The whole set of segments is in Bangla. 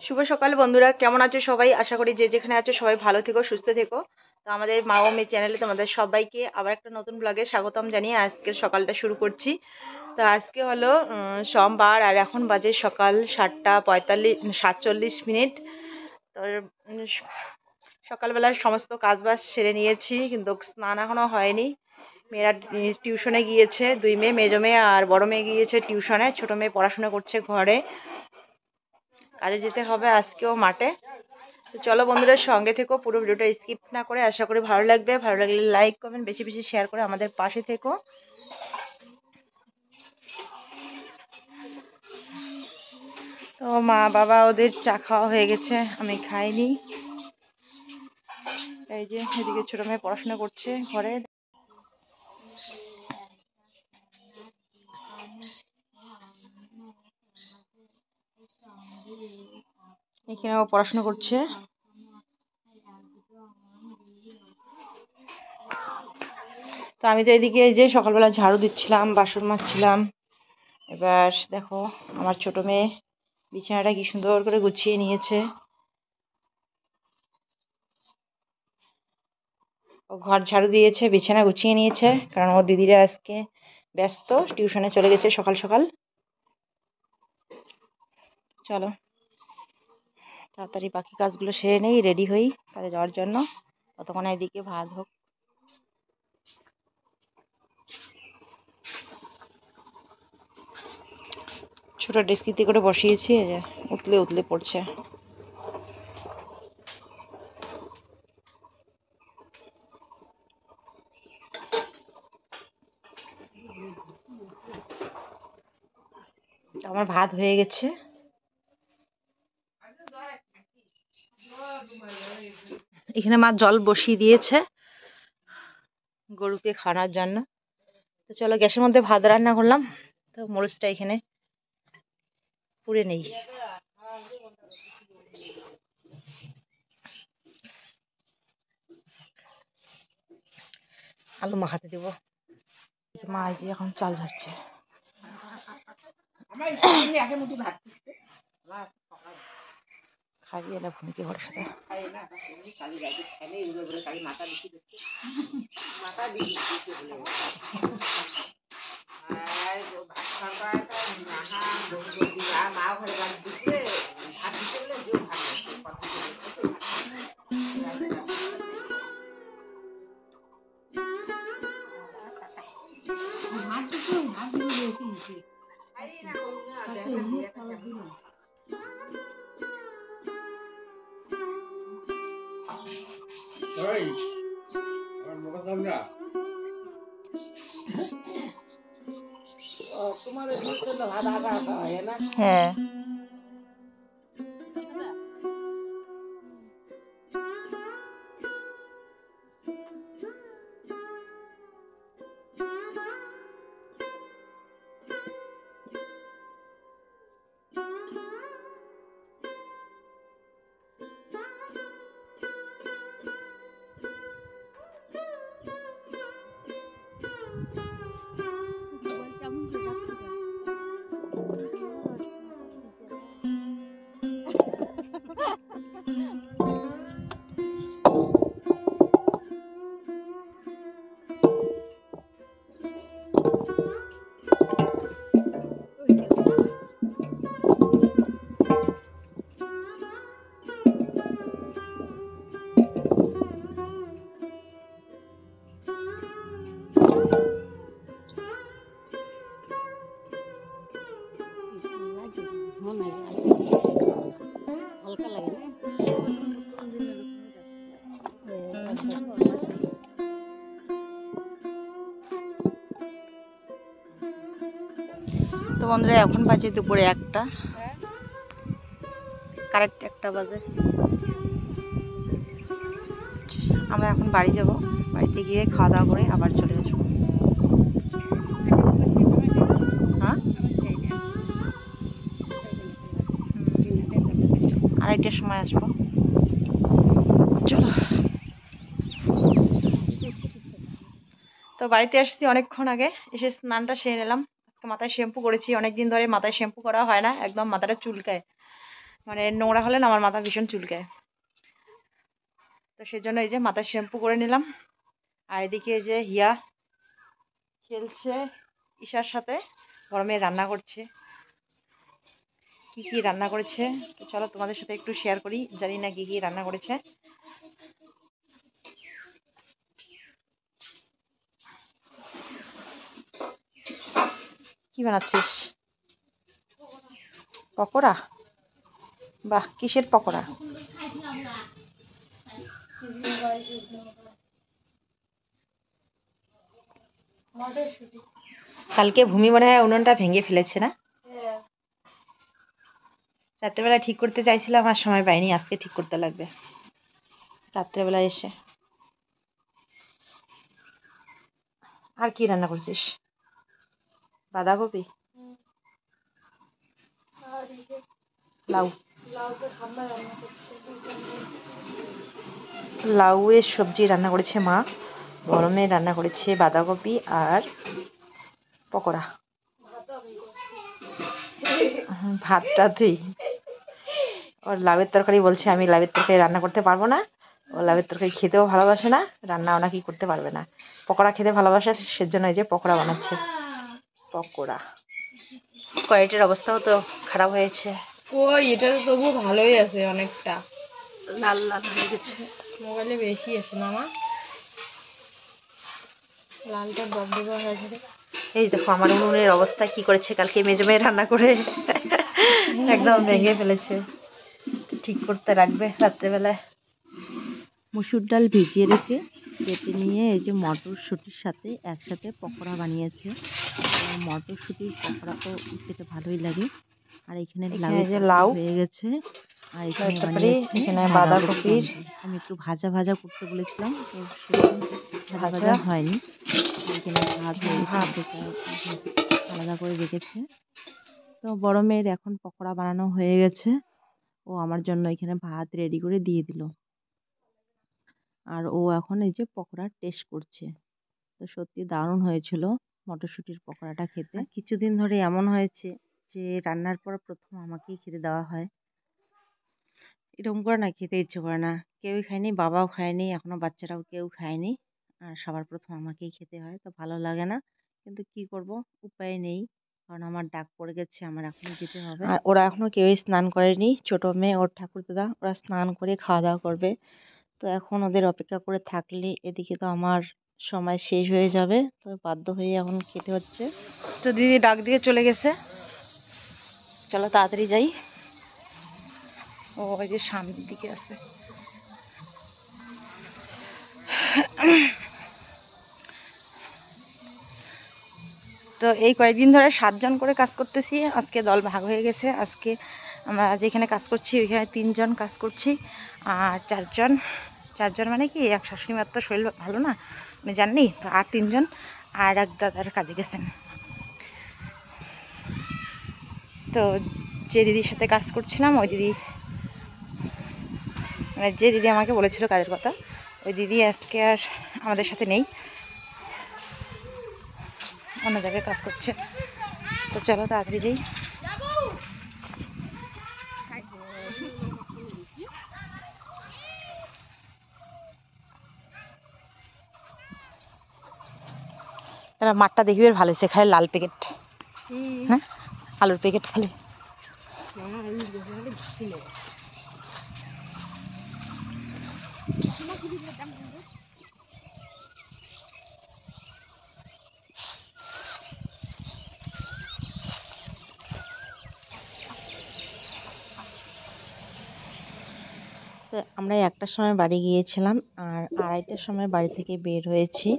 শুভ সকাল বন্ধুরা, কেমন আছো সবাই? আশা করি যে যেখানে আছো সবাই ভালো থেকো, সুস্থ থেকো। তো আমাদের মা ও মেয়ে চ্যানেলে তোমাদের সবাইকে আবার একটা নতুন ব্লগে স্বাগতম জানিয়ে আজকের সকালটা শুরু করছি। তো আজকে হলো সোমবার, আর এখন বাজে সকাল 7:47। তো সকালবেলা সমস্ত কাজবাজ সেরে নিয়েছি, কিন্তু স্নান এখনো হয়নি। মেয়েরা টিউশনে গিয়েছে, দুই মেয়ে, মেজো মেয়ে আর বড় মেয়ে গিয়েছে টিউশনে। ছোট মেয়ে পড়াশোনা করছে ঘরে, কাজে যেতে হবে আজকেও মাঠে। তো চলো বন্ধুরা, সঙ্গে থেকো, পুরো ভিডিওটা স্কিপ না করে। আশা করি ভালো লাগবে। ভালো লাগলে লাইক কমেন্ট বেশি বেশি শেয়ার করে আমাদের পাশে থেকো। তো মা বাবা ওদের চা খাওয়া হয়ে গেছে, আমি খাইনি। এই যে এদিকে ছোট মেয়ে পড়াশোনা করছে ঘরে। এখানে ও পড়াশোনা করছে। তো আমি তো এদিকে যে সকালবেলা ঝাড়ু দিচ্ছিলাম, বাসন মাজছিলাম। এবার দেখো আমার ছোট মেয়ে বিছানাটা কি সুন্দর করে গুছিয়ে নিয়েছে। ও ঘর ঝাড়ু দিয়েছে, বিছানা গুছিয়ে নিয়েছে, কারণ ওর দিদিরা আজকে ব্যস্ত, টিউশনে চলে গেছে সকাল সকাল। চলো তাড়াতাড়ি বাকি কাজগুলো সেরে নেই, রেডি হই কাজে যাওয়ার জন্য। ততক্ষণ এদিকে ভাত হোক। ছোট ডেস্কিতে করে বসিয়েছি, এই যে উতলে উতলে পড়ছে। আমার ভাত হয়ে গেছে। এখানে মা জল বসিয়ে দিয়েছে গরুকে খাওয়ানোর জন্য। তো চলো গ্যাসের মধ্যে ভাত রান্না করলাম। তো মরিচটা এখানে পুড়ে নেই। আলু মাখাতে দেবো। মা এই যে এখন চাল ঝাড়ছে। খাইয়ে না ফোনকে ঘরের সাথে। হ্যাঁ, হালকা লাগে না। তো বন্ধুরা, এখন বাজে দুপুরে 1টা, কারেক্ট 1টা বাজে। আমরা এখন বাড়ি যাব, বাড়িতে গিয়ে খাওয়া দাওয়া করে আবার চলে আসবো। হ্যাঁ, 2:30টার সময় আসবো। চলো। তো বাড়িতে আসছি অনেকক্ষণ আগে, এসে স্নানটা সেরে নিলাম। আজকে মাথায় শ্যাম্পু করেছি, অনেকদিন ধরে মাথায় শ্যাম্পু করা হয় না, একদম মাথাটা চুলকায়। মানে নোংরা হলে না আমার মাথা ভীষণ চুলকায়। তো সেজন্য এই যে মাথায় শ্যাম্পু করে নিলাম। আর এদিকে এই যে হিয়া খেলছে ঈশার সাথে, বড় মেয়ে রান্না করছে। কি কি রান্না করেছে তো চলো তোমাদের সাথে একটু শেয়ার করি, জানি না কি কি রান্না করেছে। কি বানাচ্ছিস? পকোড়া? বাহ, কিসের পকোড়া? কালকে ভূমি মনে হয় উনুনটা ভেঙে ফেলেছে না? রাত্রেবেলা ঠিক করতে চাইছিলাম, আর সময় পাইনি, আজকে ঠিক করতে লাগবে রাত্রেবেলা এসে। আর কি রান্না করছিস? বাঁধাকপি, লাউ? লাউয়ের সবজি রান্না করেছে মা, বড় মেয়ে রান্না করেছে বাঁধাকপি আর পকোড়া। ভাতটা তুই, ওর লাউয়ের তরকারি বলছে আমি লাউয়ের তরকারি রান্না করতে পারবো না, ও লাউয়ের তরকারি খেতেও ভালোবাসে না, রান্নাও নাকি করতে পারবে না। পকোড়া খেতে ভালোবাসে, সেজন্য এই যে পকোড়া বানাচ্ছে। পকোড়া কোয়ালিটির অবস্থাও তো খারাপ হয়েছে। ওই এটা তো তবু ভালোই আছে, অনেকটা লাল লাল হয়ে গেছে। মোবাইলে বেশি আসে না মা, লালটা দবদবা হয়ে থাকে। এই দেখো আমার উনুনের অবস্থা কি করেছে কালকে মেজো মেয়ে রান্না করে, একদম ভেঙে ফেলেছে। ঠিক করতে রাখবে রাত্রেবেলায়। মুসুর ডাল ভিজিয়ে রেখে কেটে নিয়ে এই যে মটরশুঁটির সাথে একসাথে পকোড়া বানিয়েছে। মটরশুঁটির পকোড়া তো খেতে ভালোই লাগে। আর এখানে লাউ হয়ে গেছে, আর এখানে বানিয়েছে বাঁধাকপির। আমি একটু ভাজা ভাজা করতে বলেছিলাম, তো সেরকম ভাজা ভাজা হয়নি। এখানে ভাত আলাদা করে রেখেছে। তো বড় মেয়ের এখন পকোড়া বানানো হয়ে গেছে, ও আমার জন্য এখানে ভাত রেডি করে দিয়ে দিল। আর ও এখন এই যে পকোড়ার টেস্ট করছে। তো সত্যি দারুণ হয়েছিল মটরশুঁটির পকোড়াটা খেতে। কিছুদিন ধরে এমন হয়েছে যে রান্নার পর প্রথম আমাকেই খেতে দেওয়া হয়। এরকম করে না খেতে ইচ্ছে করে না, কেউই খায়নি, বাবাও খায়নি, এখনো বাচ্চারাও কেউ খায়নি, আর সবার প্রথম আমাকেই খেতে হয়। তো ভালো লাগে না, কিন্তু কি করব, উপায় নেই, কারণ আমার ডাক পড়ে গেছে, আমার এখনো যেতে হবে। আর ওরা এখনো কেউই স্নান করেনি, ছোট মেয়ে ওর ঠাকুরদাদা, ওরা স্নান করে খাওয়া দাওয়া করবে। তো এখন ওদের অপেক্ষা করে থাকলে এদিকে তো আমার সময় শেষ হয়ে যাবে, তো বাধ্য হয়ে এখন খেতে হচ্ছে। তো দিদি ডাক দিয়ে চলে গেছে, চলো তাড়াতাড়ি যাই। ও ওই যে সামনের দিকে আছে। তো এই কয়েকদিন ধরে 7 জন করে কাজ করতেছি, আজকে দল ভাগ হয়ে গেছে। আজকে আমরা যেখানে কাজ করছি ওইখানে 3 জন কাজ করছি, আর 4 জন মানে কি এক শাশুড়ি মার তো শরীর ভালো না, আপনি জাননি তো, আর 3 জন আর এক দাদার কাজে গেছেন। তো যে দিদির সাথে কাজ করছিলাম ওই দিদি, মানে যে দিদি আমাকে বলেছিল কাজের কথা, ওই দিদি আজকে আর আমাদের সাথে নেই, অন্য জায়গায় কাজ করছে। তো চলো তাড়াতাড়ি যাই। তারা মাঠটা দেখবে ভালো হয়েছে, খালি লাল প্যাকেট, হ্যাঁ আলুর প্যাকেট খালি। তো আমরা 1টার সময় বাড়ি গিয়েছিলাম, আর 2:30টার সময় বাড়ি থেকে বের হয়েছি।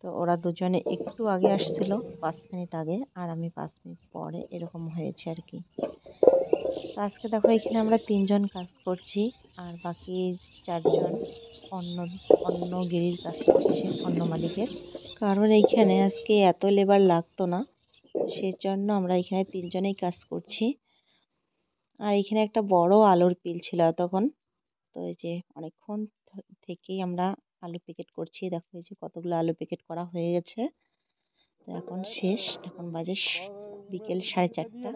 তো ওরা দুজনে একটু আগে আসছিল, 5 মিনিট আগে, আর আমি 5 মিনিট পরে, এরকম হয়েছে আর কি। তো আজকে দেখো এখানে আমরা 3 জন কাজ করছি, আর বাকি 4 জন অন্য অন্য গেরির কাজ করছে, অন্য মালিকের। কারণ এইখানে আজকে এত লেবার লাগতো না, সেজন্য আমরা এখানে 3 জনেই কাজ করছি। আর এখানে একটা বড় আলুর পিল ছিল তখন, তো এই যে অনেকক্ষণ থেকেই আমরা আলু প্যাকেট করছি। দেখো এই যে কতগুলো আলু প্যাকেট করা হয়ে গেছে। তো এখন শেষ, এখন বাজে বিকেল 4:30।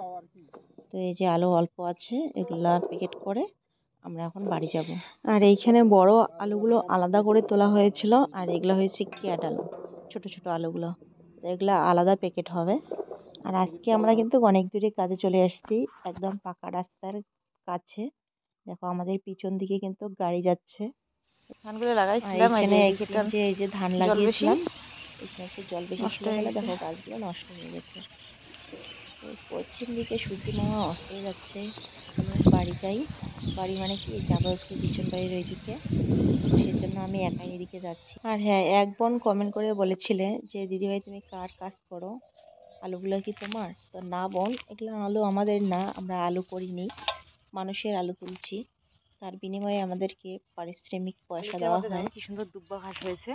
তো এই যে আলু অল্প আছে, এগুলা প্যাকেট করে আমরা এখন বাড়ি যাব। আর এইখানে বড় আলুগুলো আলাদা করে তোলা হয়েছিল, আর এগুলো হয়েছে ক্যাট আলু, ছোট ছোট আলুগুলো। তো এগুলো আলাদা প্যাকেট হবে। আর আজকে আমরা কিন্তু অনেক দূরে কাজে চলে আসছি, একদম পাকা রাস্তার কাছে। দেখো আমাদের পিছন দিকে কিন্তু গাড়ি যাচ্ছে। ধানগুলো লাগাইছিলাম, এখানে একটু যে এই যে ধান লাগিয়েছিলাম, এখানে একটু জল বেশি নষ্ট ছিল হয়ে বলে গেছে। দেখো গাছগুলো নষ্ট হয়ে গেছে। তো পশ্চিম দিকে সূর্য মামা অস্ত হয়ে যাচ্ছে। বাড়ি যাই, বাড়ি মানে কি যাবো একটু বিছন বাড়ির ওইদিকে, সেজন্য আমি একাই এদিকে যাচ্ছি। আর হ্যাঁ, এক বোন কমেন্ট করে বলেছিলে যে দিদিভাই তুমি কার কাজ করো, আলুগুলো কি তোমার? তো না বোন, এগুলো আলু আমাদের না, আমরা আলু করিনি, মানুষের আলু তুলছি, তার বিনিময়ে আমাদেরকে পারিশ্রমিক পয়সা দেওয়া হয়। কি সুন্দর দুব্বা ঘাস হয়েছে।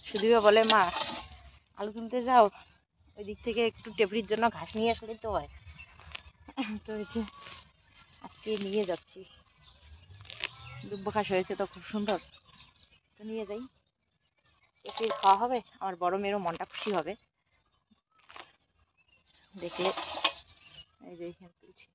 সুদীপা বলে মা আলু তুলতে যাও, ওই দিক থেকে একটু টেপরির জন্য ঘাস নিয়ে আসলে তো হয়। তো হয়েছে আজকে নিয়ে যাচ্ছি, দুব্বা ঘাস হয়েছে তো খুব সুন্দর, তো নিয়ে যাই, এতে খাওয়া হবে, আমার বড় মেয়েরও মনটা খুশি হবে দেখলে। এই যে এখানে তুলছি।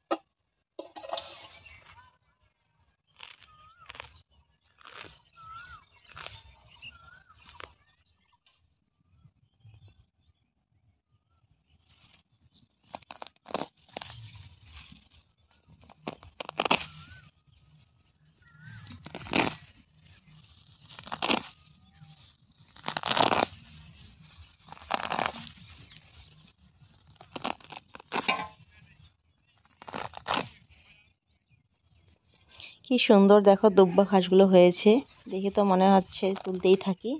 কি সুন্দর দেখো দুব্বা ঘাসগুলো হয়েছে, দেখে তো মনে হচ্ছে তুলতেই থাকি।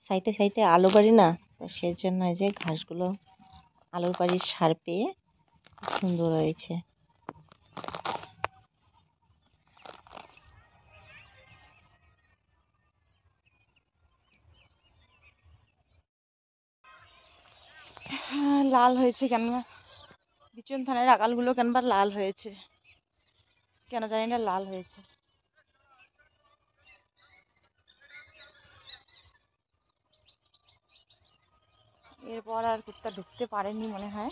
সাইডে সাইডে আলু বাড়ি না, তো সেজন্য এই যে ঘাসগুলো আলুর বাড়ির সার পেয়ে খুব সুন্দর হয়েছে। লাল হয়েছে কেন, বিচন ধানের আগালগুলো কেনবা লাল হয়েছে, কেন জানি না লাল হয়েছে। এরপর আর কুত্তা ঢুকতে পারেনি মনে হয়।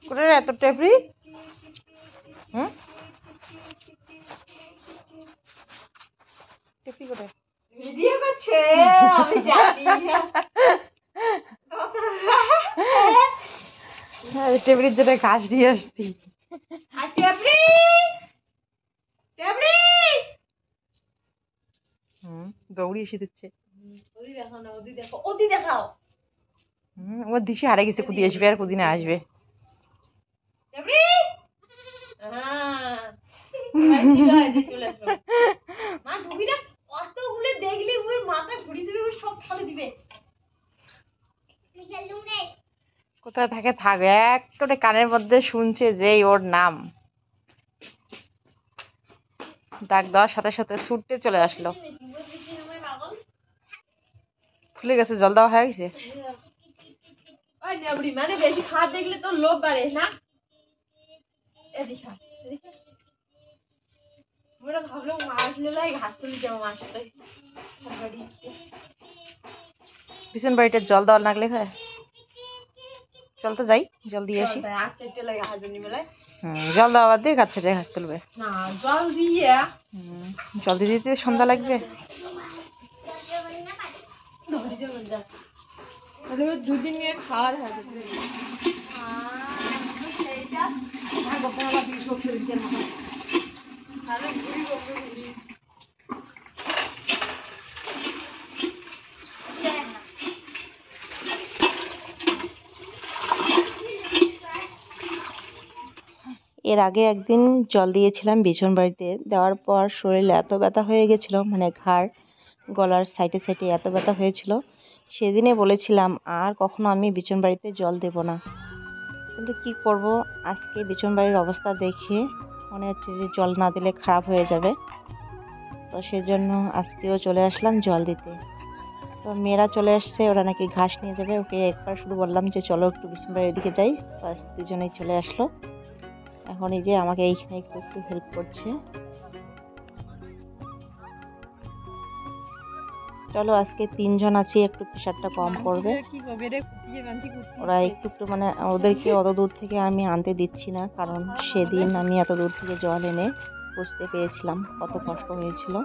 কোথায় এত টেপরি? হুম, টেপরি কোথায়? ভিডিও করছে, আমি জানি। টেপরির জন্য ঘাস দিয়ে আসছি। আর টেপরি টেপরি দৌড়ি এসে দিচ্ছে। ওদি দেখাও না, ওদি দেখো, ওদি দেখাও। ওর দিশে হারে গেছে, কুদি আসবে আর কুদিনে আসবে। টেপরি ছিল, এই যে চলে আসলো। মা ঢুকিটা কতগুলো দেখলি, ওর মাথা ঘুরি দিবে, ওর সব ফালে দিবে। কোথায় থাকে থাক, একটা কানের মধ্যে শুনছে যে ওর নাম, ডাক দেওয়ার সাথে সাথে ছুটতে চলে আসলো। ফুলে গেছে, জল দেওয়া হয়ে গেছে। ওই নেবড়ি, মানে বেশি খাওয়া দেখলে তো লোভ বাড়ে না। এদিকে এদিকে আমরা ভাবলাম মাছ লেলাই ঘাস তুলে যাবো মাছ সাথে। পিছন বাড়িতে জল দেওয়ার লাগলে হয়, চল তো যাই, জল দিয়ে আসি। জল দেওয়া বাদ দিয়ে গাছ ঘাস তুলবে না, জল দিয়ে জল দিয়ে দিতে সন্ধ্যা লাগবে। দুদিন নিয়ে খাওয়ার হবে। এর আগে একদিন জল দিয়েছিলাম বিছন বাড়িতে, দেওয়ার পর শরীরে এত ব্যথা হয়ে গেছিল, মানে ঘাড় গলার সাইডে সাইডে এত ব্যথা হয়েছিল, সেদিনে বলেছিলাম আর কখনো আমি বিছন বাড়িতে জল দেব না। কিন্তু কি করব, আজকে বিছন বাড়ির অবস্থা দেখে মনে হচ্ছে যে জল না দিলে খারাপ হয়ে যাবে, তো সেজন্য আজকেও চলে আসলাম জল দিতে। তো তো মেয়েরা চলে আসছে, ওরা নাকি ঘাস নিয়ে যাবে। ওকে একবার শুধু বললাম যে চলো একটু বিষ্ণুবাড়ির দিকে যাই, বাস দুজনেই চলে আসলো। এখন এই যে আমাকে এইখানে একটু একটু হেল্প করছে। চলো আজকে 3 জন আছি, একটু প্রেশারটা কম পড়বে। ওরা একটু একটু মানে ওদেরকে অত দূর থেকে আমি আনতে দিচ্ছি না, কারণ সেদিন আমি এত দূর থেকে জল এনে বুঝতে পেরেছিলাম কত কষ্ট হয়েছিল।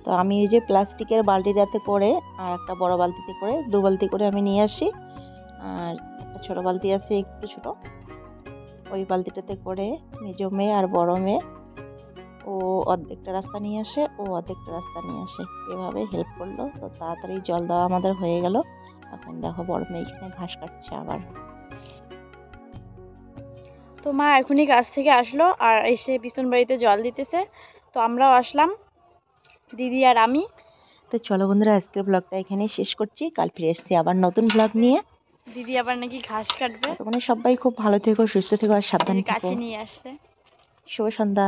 তো আমি এই যে প্লাস্টিকের বালতিটাতে করে আর একটা বড় বালতিতে করে 2 বালতি করে আমি নিয়ে আসি। আর একটা ছোট বালতি আছে একটু ছোট, ওই বালতিটাতে করে মেজো মেয়ে আর বড় মেয়ে ও অর্ধেকটা রাস্তা নিয়ে আসে, ও অর্ধেকটা রাস্তা নিয়ে আসে, এভাবে হেল্প করলো। তো তাড়াতাড়ি জল দেওয়া আমাদের হয়ে গেল। এখন দেখো বড় মেয়ে এখানে ঘাস কাটছে আবার। তো মা এখনই কাজ থেকে আসলো আর এসে পিছন বাড়িতে জল দিতেছে। তো আমরাও আসলাম, দিদি আর আমি। তো চলো বন্ধুরা, আজকের ব্লগটা এখানেই শেষ করছি। কাল ফিরে এসছি আবার নতুন ব্লগ নিয়ে। দিদি আবার নাকি ঘাস কাটবে, ততক্ষণে সবাই খুব ভালো থেকো, সুস্থ থেকো আর সাবধানে থেকো। কাছে নিয়ে আসছে। শুভ সন্ধ্যা।